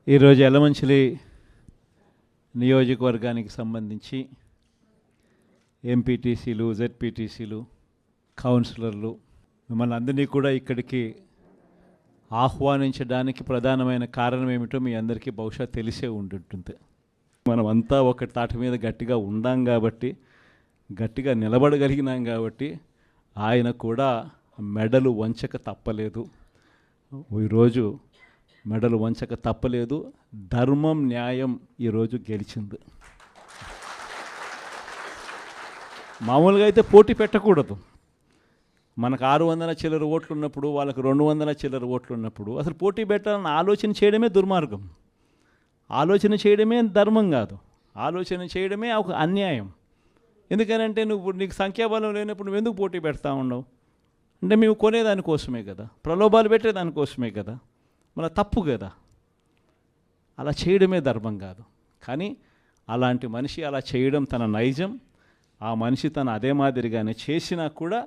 ఈరోజు యలమంచిలి నియోజకవర్గానికి సంబంధించి ఎంపీటీసీలు, జెడ్పీటీసీలు, కౌన్సిలర్లు మిమ్మల్ని అందరినీ కూడా ఇక్కడికి ఆహ్వానించడానికి ప్రధానమైన కారణం ఏమిటో మీ అందరికీ బహుశా తెలిసే ఉంటుంటుంది. మనమంతా ఒక తాటి మీద గట్టిగా ఉండాం కాబట్టి, గట్టిగా నిలబడగలిగినాం కాబట్టి ఆయన కూడా మెడలు వంచక తప్పలేదు. ఈరోజు మెడలు వంచక తప్పలేదు. ధర్మం, న్యాయం ఈరోజు గెలిచింది. మామూలుగా అయితే పోటీ పెట్టకూడదు. మనకు 600 చిల్లర ఓట్లు ఉన్నప్పుడు, వాళ్ళకు 200 చిల్లర ఓట్లు ఉన్నప్పుడు అసలు పోటీ పెట్టాలని ఆలోచన చేయడమే దుర్మార్గం. ఆలోచన చేయడమే ధర్మం కాదు. ఆలోచన చేయడమే ఒక అన్యాయం. ఎందుకనంటే నీకు సంఖ్యాబలం లేనప్పుడు నువ్వు ఎందుకు పోటీ పెడతా ఉండవు? అంటే మేము కొనేదానికోసమే కదా, ప్రలోభాలు పెట్టేదానికోసమే కదా, మన తప్పు కదా. అలా చేయడమే ధర్మం కాదు. కానీ అలాంటి మనిషి అలా చేయడం తన నైజం. ఆ మనిషి తన అదే మాదిరిగానే చేసినా కూడా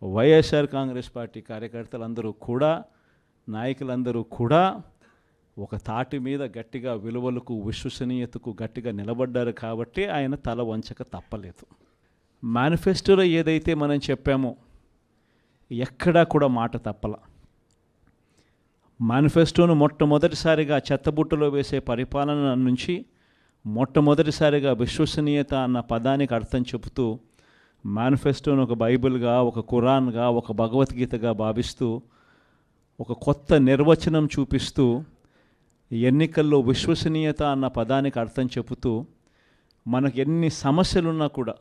వైఎస్ఆర్ కాంగ్రెస్ పార్టీ కార్యకర్తలందరూ కూడా, నాయకులందరూ కూడా ఒక తాటి మీద గట్టిగా విలువలకు, విశ్వసనీయతకు గట్టిగా నిలబడ్డారు కాబట్టి ఆయన తల వంచక తప్పలేదు. మేనిఫెస్టోలో ఏదైతే మనం చెప్పామో ఎక్కడా కూడా మాట తప్పల. మేనిఫెస్టోను మొట్టమొదటిసారిగా చెత్తబుట్టలో వేసే పరిపాలన నుంచి మొట్టమొదటిసారిగా విశ్వసనీయత అన్న పదానికి అర్థం చెబుతూ మేనిఫెస్టోను ఒక బైబిల్గా, ఒక ఖురాన్గా, ఒక భగవద్గీతగా భావిస్తూ ఒక కొత్త నిర్వచనం చూపిస్తూ ఎన్నికల్లో విశ్వసనీయత అన్న పదానికి అర్థం చెబుతూ మనకు ఎన్ని సమస్యలున్నా కూడా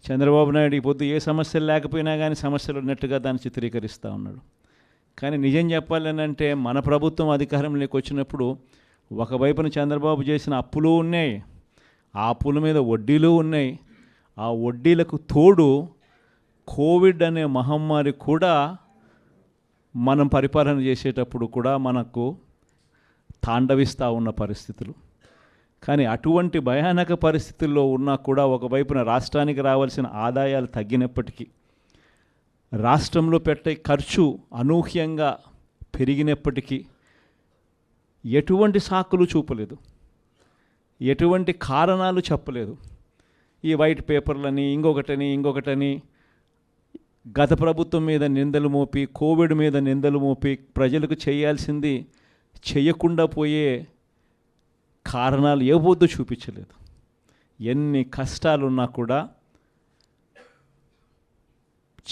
చంద్రబాబు నాయుడు ఈ పొద్దు ఏ సమస్యలు లేకపోయినా కానీ సమస్యలు ఉన్నట్టుగా దాన్ని చిత్రీకరిస్తూ ఉన్నాడు. కానీ నిజం చెప్పాలనంటే మన ప్రభుత్వం అధికారంలోకి వచ్చినప్పుడు ఒకవైపున చంద్రబాబు చేసిన అప్పులు ఉన్నాయి, ఆ అప్పుల మీద వడ్డీలు ఉన్నాయి. ఆ వడ్డీలకు తోడు కోవిడ్ అనే మహమ్మారి కూడా మనం పరిపాలన చేసేటప్పుడు కూడా మనకు తాండవిస్తూ ఉన్న పరిస్థితులు. కానీ అటువంటి భయానక పరిస్థితుల్లో ఉన్నా కూడా ఒకవైపున రాష్ట్రానికి రావాల్సిన ఆదాయాలు తగ్గినప్పటికీ, రాష్ట్రంలో పెట్టే ఖర్చు అనూహ్యంగా పెరిగినప్పటికీ ఎటువంటి సాకులు చూపలేదు, ఎటువంటి కారణాలు చెప్పలేదు. ఈ వైట్ పేపర్లని, ఇంకొకటని గత ప్రభుత్వం మీద నిందలు మోపి, కోవిడ్ మీద నిందలు మోపి ప్రజలకు చేయాల్సింది చేయకుండా పోయే కారణాలు ఏ వద్దు చూపించలేదు. ఎన్ని కష్టాలున్నా కూడా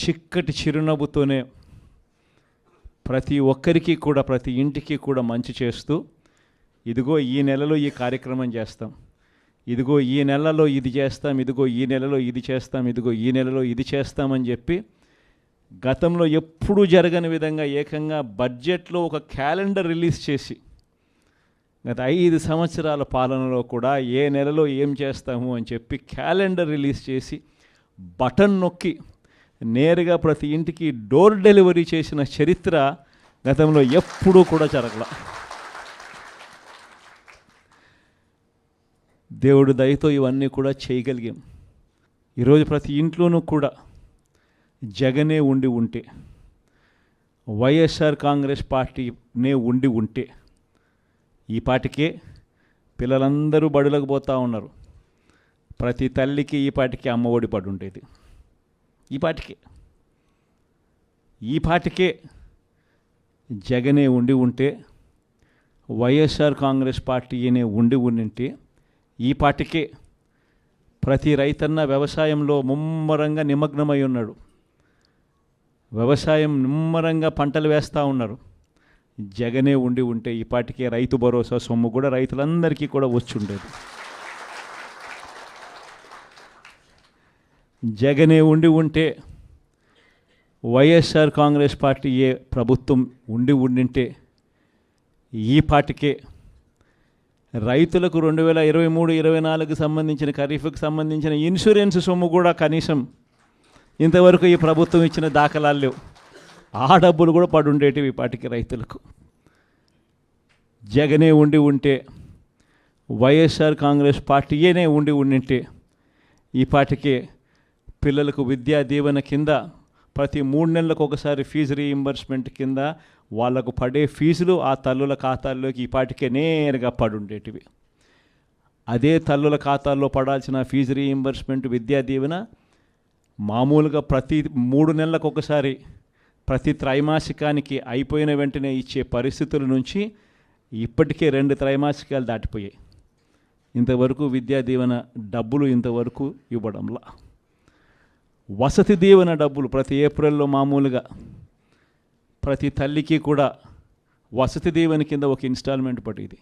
చిక్కటి చిరునవ్వుతోనే ప్రతి ఒక్కరికి కూడా, ప్రతి ఇంటికి కూడా మంచి చేస్తూ, ఇదిగో ఈ నెలలో ఈ కార్యక్రమం చేస్తాం, ఇదిగో ఈ నెలలో ఇది చేస్తాం, ఇదిగో ఈ నెలలో ఇది చేస్తాం, ఇదిగో ఈ నెలలో ఇది చేస్తామని చెప్పి గతంలో ఎప్పుడూ జరగని విధంగా ఏకంగా బడ్జెట్లో ఒక క్యాలెండర్ రిలీజ్ చేసి గత 5 సంవత్సరాల పాలనలో కూడా ఏ నెలలో ఏం చేస్తాము అని చెప్పి క్యాలెండర్ రిలీజ్ చేసి బటన్ నొక్కి నేరుగా ప్రతి ఇంటికి డోర్ డెలివరీ చేసిన చరిత్ర గతంలో ఎప్పుడూ కూడా జరగల. దేవుడు దయతో ఇవన్నీ కూడా చేయగలిగాం. ఈరోజు ప్రతి ఇంట్లోనూ కూడా జగనే ఉండి ఉంటే, వైఎస్ఆర్ కాంగ్రెస్ పార్టీనే ఉండి ఉంటే ఈ పాటికే పిల్లలందరూ బడులకు పోతూ ఉన్నారు. ప్రతి తల్లికి ఈ పాటికే అమ్మఒడి పడి ఉండేది. ఈ పాటికే జగనే ఉండి ఉంటే, వైఎస్ఆర్ కాంగ్రెస్ పార్టీనే ఉండి ఉంటే ఈ పాటికే ప్రతి రైతన్న వ్యవసాయంలో ముమ్మరంగా నిమగ్నమై ఉన్నాడు. వ్యవసాయం నిమ్మరంగా పంటలు వేస్తూ ఉన్నారు. జగనే ఉండి ఉంటే ఈ పాటికే రైతు భరోసా సొమ్ము కూడా రైతులందరికీ కూడా వచ్చి ఉండేది. జగనే ఉండి ఉంటే, వైఎస్ఆర్ కాంగ్రెస్ పార్టీ ప్రభుత్వం ఉండింటే ఈ పాటికే రైతులకు 2023-24 సంబంధించిన ఖరీఫ్కి సంబంధించిన ఇన్సూరెన్స్ సొమ్ము కూడా కనీసం ఇంతవరకు ఈ ప్రభుత్వం ఇచ్చిన దాఖలాలు లేవు. ఆ డబ్బులు కూడా పడి ఉండేటివి ఈ పాటికి రైతులకు. జగనే ఉండి ఉంటే, వైఎస్ఆర్ కాంగ్రెస్ పార్టీనే ఉండింటే ఈ పాటికే పిల్లలకు విద్యా దీవెన కింద ప్రతి 3 నెలలకు ఒకసారి ఫీజు రీయింబర్స్మెంట్ కింద వాళ్ళకు పడే ఫీజులు ఆ తల్లుల ఖాతాల్లోకి ఈ పాటికే నేరుగా పడుండేటివి. అదే తల్లుల ఖాతాల్లో పడాల్సిన ఫీజు రీయింబర్స్మెంట్ విద్యా దీవెన మామూలుగా ప్రతి 3 నెలలకు ఒకసారి ప్రతి త్రైమాసికానికి అయిపోయిన వెంటనే ఇచ్చే పరిస్థితుల నుంచి ఇప్పటికే 2 త్రైమాసికాలు దాటిపోయాయి. ఇంతవరకు విద్యా దీవెన డబ్బులు ఇంతవరకు ఇవ్వడంలా. వసతి దీవెన డబ్బులు ప్రతి ఏప్రిల్లో మామూలుగా ప్రతి తల్లికి కూడా వసతి దీవెన కింద ఒక ఇన్స్టాల్మెంట్ పడేది.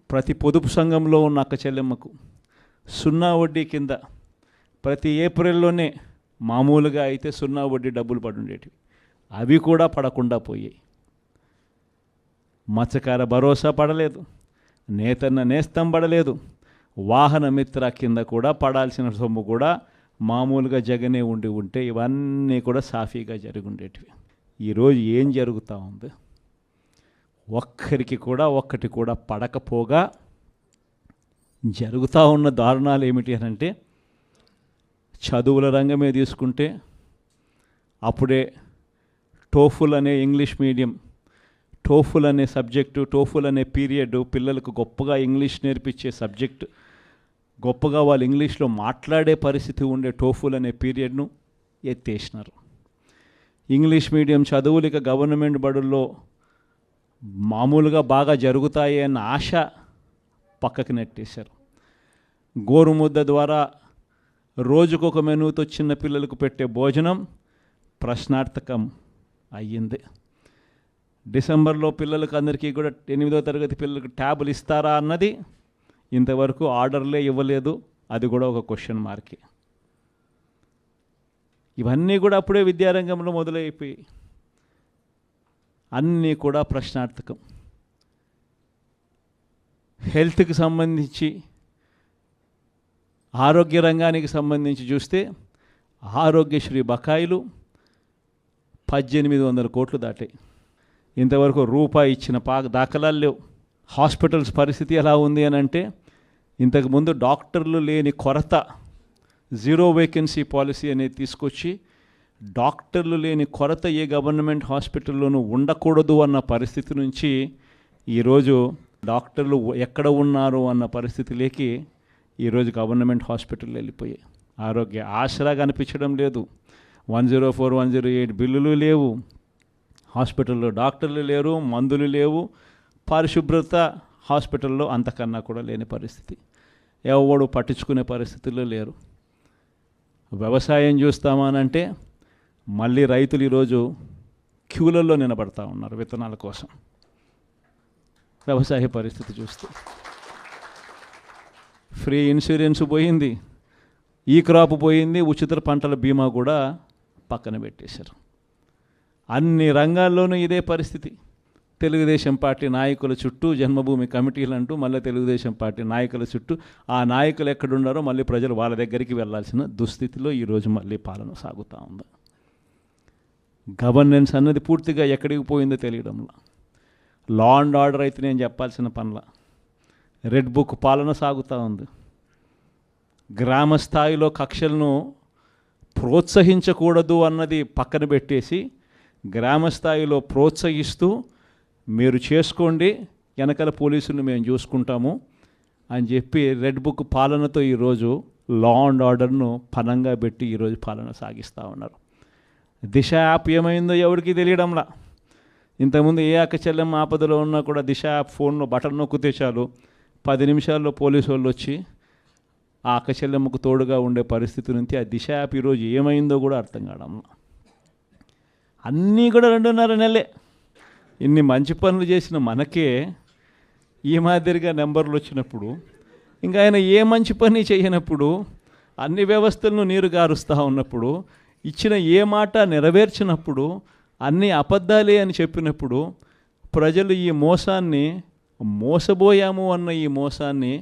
ప్రతి పొదుపు సంఘంలో ఉన్న అక్క చెల్లెమ్మకు 0 వడ్డీ కింద ప్రతి ఏప్రిల్లోనే మామూలుగా అయితే 0 వడ్డీ డబ్బులు పడుండేటివి. అవి కూడా పడకుండా పోయాయి. మత్స్యకార భరోసా పడలేదు, నేతన్న నేస్తం పడలేదు, వాహన మిత్ర కింద కూడా పడాల్సిన సొమ్ము కూడా మామూలుగా జగనే ఉంటే ఇవన్నీ కూడా సాఫీగా జరిగి ఉండేటివి. ఈరోజు ఏం జరుగుతూ ఉంది? ఒక్కటి కూడా పడకపోగా జరుగుతూ ఉన్న దారుణాలు ఏమిటి అని అంటే, చదువుల రంగమే తీసుకుంటే అప్పుడే టోఫుల్ అనే ఇంగ్లీష్ మీడియం, టోఫుల్ అనే సబ్జెక్టు, టోఫుల్ అనే పీరియడ్ పిల్లలకు గొప్పగా ఇంగ్లీష్ నేర్పించే సబ్జెక్టు, గొప్పగా వాళ్ళు ఇంగ్లీష్లో మాట్లాడే పరిస్థితి ఉండే టోఫుల్ అనే పీరియడ్ను ఎత్తేసినారు. ఇంగ్లీష్ మీడియం చదువులు ఇక గవర్నమెంట్ బడుల్లో మామూలుగా బాగా జరుగుతాయి అన్న ఆశ పక్కకి నెట్టేశారు. గోరుముద్ద ద్వారా రోజుకొక మెనూతో చిన్న పిల్లలకు పెట్టే భోజనం ప్రశ్నార్థకం అయ్యింది. డిసెంబర్లో పిల్లలకు అందరికీ కూడా 8వ తరగతి పిల్లలకు ట్యాబులు ఇస్తారా అన్నది ఇంతవరకు ఆర్డర్లే ఇవ్వలేదు. అది కూడా ఒక క్వశ్చన్ మార్కే. ఇవన్నీ కూడా అప్పుడే విద్యారంగంలో మొదలైపోయి అన్నీ కూడా ప్రశ్నార్థకం. హెల్త్కి సంబంధించి, ఆరోగ్య రంగానికి సంబంధించి చూస్తే ఆరోగ్యశ్రీ బకాయిలు 1800 కోట్లు దాటాయి. ఇంతవరకు రూపాయి ఇచ్చిన దాఖలాలు లేవు. హాస్పిటల్స్ పరిస్థితి ఎలా ఉంది అని అంటే, ఇంతకుముందు డాక్టర్లు లేని కొరత, 0 వేకెన్సీ పాలసీ అనేది తీసుకొచ్చి డాక్టర్లు లేని కొరత ఏ గవర్నమెంట్ హాస్పిటల్లోనూ ఉండకూడదు అన్న పరిస్థితి నుంచి ఈరోజు డాక్టర్లు ఎక్కడ ఉన్నారు అన్న పరిస్థితిలోకి ఈరోజు గవర్నమెంట్ హాస్పిటల్ వెళ్ళిపోయాయి. ఆరోగ్య ఆసరా కనిపించడం లేదు. 104, 108 బిల్లులు లేవు. హాస్పిటల్లో డాక్టర్లు లేరు, మందులు లేవు, పరిశుభ్రత హాస్పిటల్లో అంతకన్నా కూడా లేని పరిస్థితి. ఎవడు పట్టించుకునే పరిస్థితుల్లో లేరు. వ్యవసాయం చూస్తామనంటే మళ్ళీ రైతులు ఈరోజు క్యూలలో నిలబడతా ఉన్నారు విత్తనాల కోసం. వ్యవసాయ పరిస్థితి చూస్తే ఫ్రీ ఇన్సూరెన్స్ పోయింది, ఈ క్రాప్ పోయింది, ఉచిత పంటల బీమా కూడా పక్కన పెట్టేశారు. అన్ని రంగాల్లోనూ ఇదే పరిస్థితి. తెలుగుదేశం పార్టీ నాయకుల చుట్టూ జన్మభూమి కమిటీలు అంటూ మళ్ళీ తెలుగుదేశం పార్టీ నాయకుల చుట్టూ, ఆ నాయకులు ఎక్కడున్నారో మళ్ళీ ప్రజలు వాళ్ళ దగ్గరికి వెళ్ళాల్సిన దుస్థితిలో ఈరోజు మళ్ళీ పాలన సాగుతూ ఉంది. గవర్నెన్స్ అన్నది పూర్తిగా ఎక్కడికి పోయిందో తెలియడంలా. లా అండ్ ఆర్డర్ అయితే నేను చెప్పాల్సిన పనుల, రెడ్ బుక్ పాలన సాగుతూ ఉంది. గ్రామ స్థాయిలో కక్షలను ప్రోత్సహించకూడదు అన్నది పక్కన పెట్టేసి, గ్రామ స్థాయిలో ప్రోత్సహిస్తూ మీరు చేసుకోండి, వెనకాల పోలీసులను మేము చూసుకుంటాము అని చెప్పి రెడ్ బుక్ పాలనతో ఈరోజు లా అండ్ ఆర్డర్ను పనంగా పెట్టి ఈరోజు పాలన సాగిస్తూ ఉన్నారు. దిశ యాప్ ఏమైందో ఎవరికి తెలియడంలా. ఇంతకుముందు ఏ అక్క చెల్లెమ్మ ఆపదలో ఉన్నా కూడా దిశ యాప్ ఫోన్లో బటన్ నొక్కితే చాలు 10 నిమిషాల్లో పోలీసు వాళ్ళు వచ్చి ఆ అక్క చెల్లెమ్మకు తోడుగా ఉండే పరిస్థితి నుంచి ఆ దిశ యాప్ ఈరోజు ఏమైందో కూడా అర్థం కావడంలా. అన్నీ కూడా 2.5 నెలలే. ఇన్ని మంచి పనులు చేసిన మనకే ఈ మాదిరిగా నెంబర్లు వచ్చినప్పుడు, ఇంకా ఆయన ఏ మంచి పని చేయనప్పుడు, అన్ని వ్యవస్థలను నీరు గారుస్తూ ఉన్నప్పుడు, ఇచ్చిన ఏ మాట నెరవేర్చినప్పుడు, అన్నీ అబద్ధాలే అని చెప్పినప్పుడు ప్రజలు ఈ మోసాన్ని, మోసబోయాము అన్న ఈ మోసాన్ని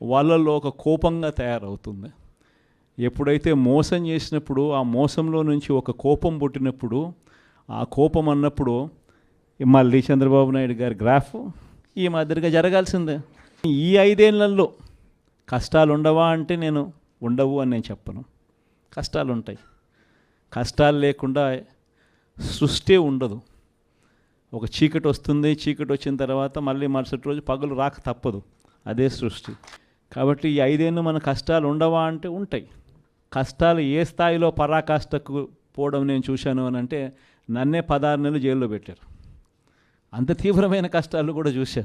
వాళ్ళల్లో ఒక కోపంగా తయారవుతుంది. ఎప్పుడైతే మోసం చేసినప్పుడు ఆ మోసంలో నుంచి ఒక కోపం పుట్టినప్పుడు, ఆ కోపం అన్నప్పుడు మళ్ళీ చంద్రబాబు నాయుడు గారి గ్రాఫ్ ఈ మాదిరిగా జరగాల్సిందే. ఈ 5 ఏళ్లలో కష్టాలు ఉండవా అంటే నేను ఉండవు అని నేను చెప్పను. కష్టాలు ఉంటాయి. కష్టాలు లేకుండా సృష్టి ఉండదు. ఒక చీకటి వస్తుంది, చీకటి వచ్చిన తర్వాత మళ్ళీ మరుసటి రోజు పగలు రాక తప్పదు, అదే సృష్టి. కాబట్టి ఈ 5 ఏళ్ళు మన కష్టాలు ఉండవా అంటే ఉంటాయి. కష్టాలు ఏ స్థాయిలో పరాకాష్ఠకు పోవడం నేను చూశాను అని అంటే, నన్నే 16 నెలలు జైల్లో పెట్టారు. అంత తీవ్రమైన కష్టాలు కూడా చూశా.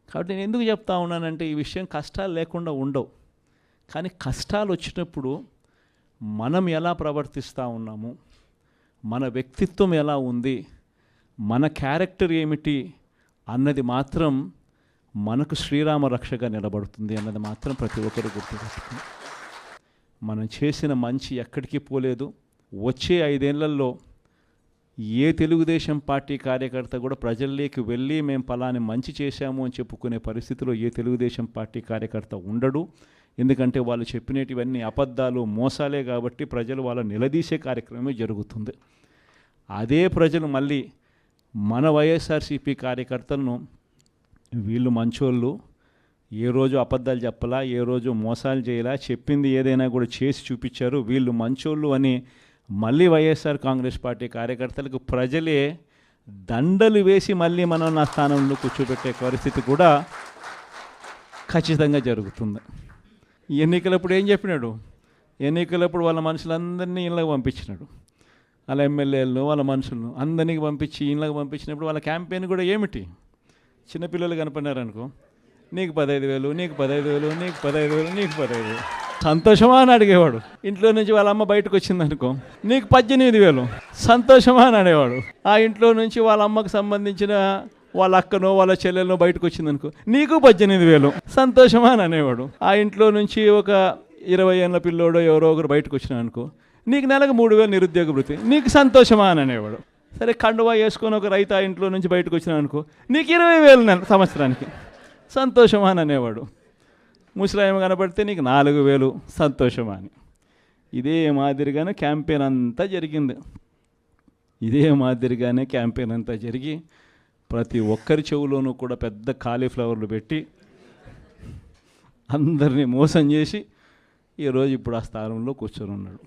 కాబట్టి నేను ఎందుకు చెప్తా ఉన్నానంటే, ఈ విషయం కష్టాలు లేకుండా ఉండవు. కానీ కష్టాలు వచ్చినప్పుడు మనం ఎలా ప్రవర్తిస్తూ ఉన్నాము, మన వ్యక్తిత్వం ఎలా ఉంది, మన క్యారెక్టర్ ఏమిటి అన్నది మాత్రం మనకు శ్రీరామ రక్షగా నిలబడుతుంది అన్నది మాత్రం ప్రతి ఒక్కరు గుర్తుపెట్టుకుని, మనం చేసిన మంచి ఎక్కడికి పోలేదు. వచ్చే 5 ఏళ్లలో ఏ తెలుగుదేశం పార్టీ కార్యకర్త కూడా ప్రజల్లోకి వెళ్ళి మేము పలాని మంచి చేశాము అని చెప్పుకునే పరిస్థితిలో ఏ తెలుగుదేశం పార్టీ కార్యకర్త ఉండడు. ఎందుకంటే వాళ్ళు చెప్పినటివన్నీ అబద్ధాలు, మోసాలే. కాబట్టి ప్రజలు వాళ్ళ నిలదీసే కార్యక్రమమే జరుగుతుంది. అదే ప్రజలు మళ్ళీ మన వైఎస్ఆర్సీపీ కార్యకర్తలను వీళ్ళు మంచోళ్ళు, ఏ రోజు అబద్ధాలు చెప్పలా, ఏ రోజు మోసాలు చేయలా, చెప్పింది ఏదైనా కూడా చేసి చూపించారు, వీళ్ళు మంచోళ్ళు అని మళ్ళీ వైఎస్ఆర్ కాంగ్రెస్ పార్టీ కార్యకర్తలకు ప్రజలే దండలు వేసి మళ్ళీ మనం నా స్థానంలో కూర్చోబెట్టే పరిస్థితి కూడా ఖచ్చితంగా జరుగుతుంది. ఎన్నికలప్పుడు ఏం చెప్పినాడు? ఎన్నికలప్పుడు వాళ్ళ మనుషులందరినీ ఇళ్ళకి పంపించినాడు. వాళ్ళ ఎమ్మెల్యేలను, వాళ్ళ మనుషులను అందరినీ పంపించి ఇళ్ళకి పంపించినప్పుడు వాళ్ళ క్యాంపెయిన్ కూడా ఏమిటి? చిన్నపిల్లలు కనపడినారనుకో, నీకు 15,000, నీకు 15,000, నీకు 15,000, నీకు 15,000. సంతోషమా అని అడిగేవాడు. ఇంట్లో నుంచి వాళ్ళ అమ్మ బయటకు వచ్చిందనుకో, నీకు 18,000, సంతోషమా అని అనేవాడు. ఆ ఇంట్లో నుంచి వాళ్ళ అమ్మకు సంబంధించిన వాళ్ళ అక్కనో వాళ్ళ చెల్లెలనో బయటకు వచ్చిందనుకో, నీకు 18,000, సంతోషమా అని అనేవాడు. ఆ ఇంట్లో నుంచి ఒక 20 ఏళ్ళ పిల్లోడో ఎవరో ఒకరు బయటకు వచ్చినా అనుకో, నీకు నెలకు 3,000 నిరుద్యోగ వృత్తి, నీకు సంతోషమా అని అనేవాడు. సరే, కండువా వేసుకొని ఒక రైతు ఆ ఇంట్లో నుంచి బయటకు వచ్చినా అనుకో, నీకు 20,000 సంవత్సరానికి, సంతోషమా అని అనేవాడు. ముసలాయమ కనపడితే నీకు 4,000, సంతోషమా అని. ఇదే మాదిరిగానే క్యాంపెయిన్ అంతా జరిగింది. ఇదే మాదిరిగానే క్యాంపెయిన్ అంతా జరిగి ప్రతి ఒక్కరి చెవులోనూ కూడా పెద్ద కాలీఫ్లవర్లు పెట్టి అందరినీ మోసం చేసి ఈరోజు ఇప్పుడు ఆ స్థానంలో కూర్చొని ఉన్నాడు.